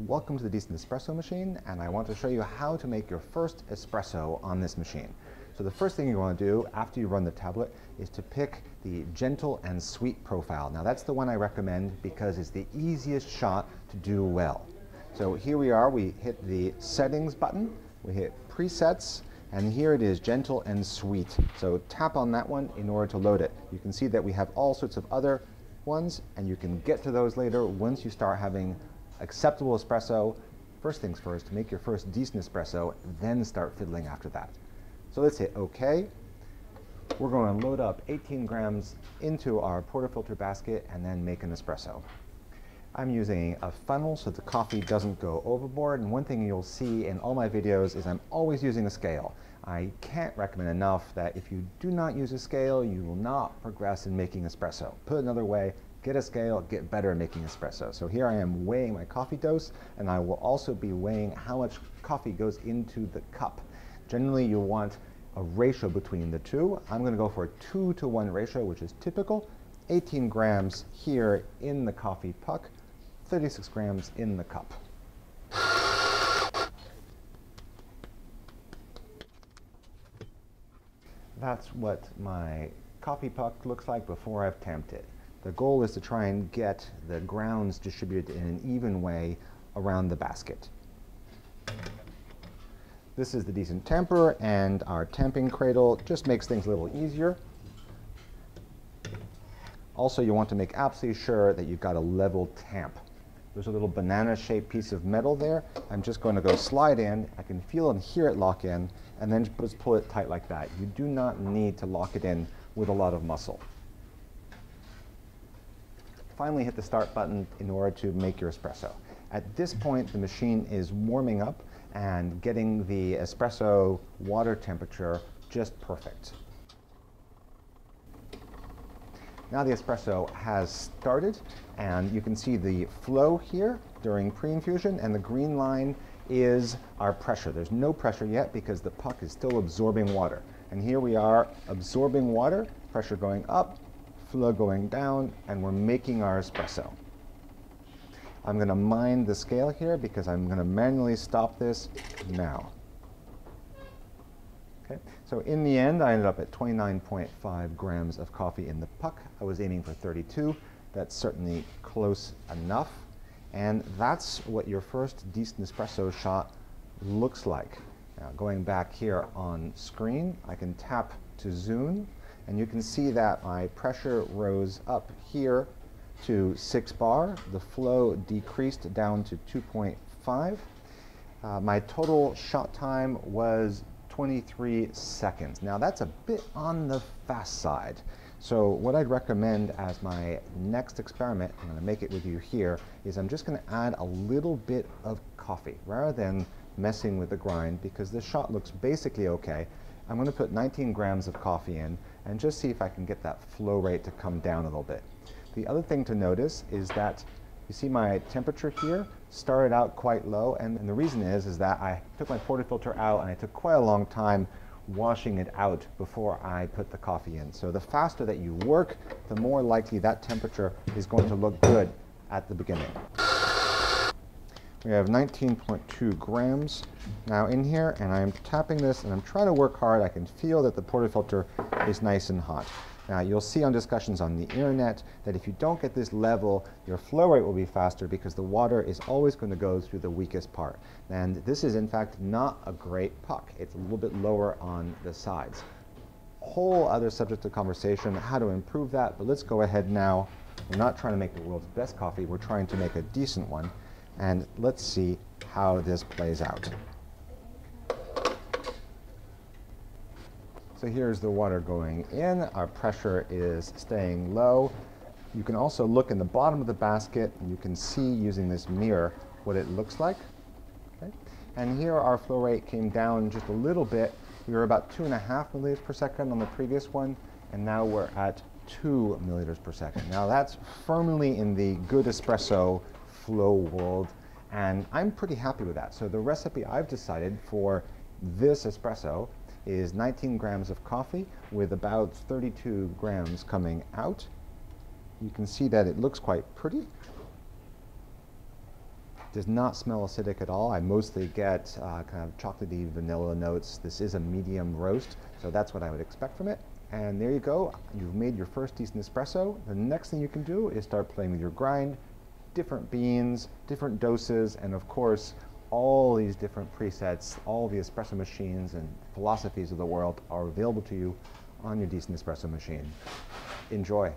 Welcome to the Decent Espresso machine, and I want to show you how to make your first espresso on this machine. So the first thing you want to do after you run the tablet is to pick the gentle and sweet profile. Now that's the one I recommend because it's the easiest shot to do well. So here we are, we hit the settings button, we hit presets, and here it is, gentle and sweet. So tap on that one in order to load it. You can see that we have all sorts of other ones, and you can get to those later once you start having acceptable espresso. First things first, make your first decent espresso, then start fiddling after that. So let's hit OK. We're going to load up 18 grams into our portafilter basket and then make an espresso. I'm using a funnel so the coffee doesn't go overboard, and one thing you'll see in all my videos is I'm always using a scale. I can't recommend enough that if you do not use a scale, you will not progress in making espresso. Put it another way, get a scale, get better at making espresso. So here I am weighing my coffee dose, and I will also be weighing how much coffee goes into the cup. Generally, you'll want a ratio between the two. I'm going to go for a 2-to-1 ratio, which is typical. 18 grams here in the coffee puck, 36 grams in the cup. That's what my coffee puck looks like before I've tamped it. The goal is to try and get the grounds distributed in an even way around the basket. This is the decent tamper, and our tamping cradle just makes things a little easier. Also, you want to make absolutely sure that you've got a level tamp. There's a little banana-shaped piece of metal there. I'm just going to go slide in. I can feel and hear it lock in, and then just pull it tight like that. You do not need to lock it in with a lot of muscle. Finally, hit the start button in order to make your espresso. At this point, the machine is warming up and getting the espresso water temperature just perfect. Now the espresso has started, and you can see the flow here during pre-infusion, and the green line is our pressure. There's no pressure yet because the puck is still absorbing water. And here we are absorbing water, pressure going up, flow going down, and we're making our espresso. I'm going to mind the scale here because I'm going to manually stop this now. Okay. So in the end, I ended up at 29.5 grams of coffee in the puck. I was aiming for 32. That's certainly close enough. And that's what your first decent espresso shot looks like. Now, going back here on screen, I can tap to zoom, and you can see that my pressure rose up here to 6 bar. The flow decreased down to 2.5. My total shot time was 23 seconds. Now that's a bit on the fast side. So what I'd recommend as my next experiment, I'm going to make it with you here, is I'm just going to add a little bit of coffee rather than messing with the grind, because the shot looks basically okay. I'm going to put 19 grams of coffee in and just see if I can get that flow rate to come down a little bit. The other thing to notice is that you see my temperature here started out quite low, and the reason is that I took my portafilter out and I took quite a long time washing it out before I put the coffee in. So the faster that you work, the more likely that temperature is going to look good at the beginning. We have 19.2 grams now in here, and I'm tapping this and I'm trying to work hard. I can feel that the portafilter is nice and hot. Now you'll see on discussions on the internet that if you don't get this level, your flow rate will be faster because the water is always going to go through the weakest part. And this is in fact not a great puck. It's a little bit lower on the sides. Whole other subject of conversation, how to improve that, but let's go ahead now. We're not trying to make the world's best coffee, we're trying to make a decent one. And let's see how this plays out. So here's the water going in. Our pressure is staying low. You can also look in the bottom of the basket, and you can see using this mirror what it looks like. Okay. And here our flow rate came down just a little bit. We were about 2.5 milliliters per second on the previous one, and now we're at 2 milliliters per second. Now that's firmly in the good espresso flow world, and I'm pretty happy with that. So the recipe I've decided for this espresso is 19 grams of coffee with about 32 grams coming out. You can see that it looks quite pretty. Does not smell acidic at all. I mostly get kind of chocolatey vanilla notes. This is a medium roast, so that's what I would expect from it. And there you go. You've made your first decent espresso. The next thing you can do is start playing with your grind, different beans, different doses, and of course, all these different presets, all the espresso machines and philosophies of the world are available to you on your Decent Espresso machine. Enjoy.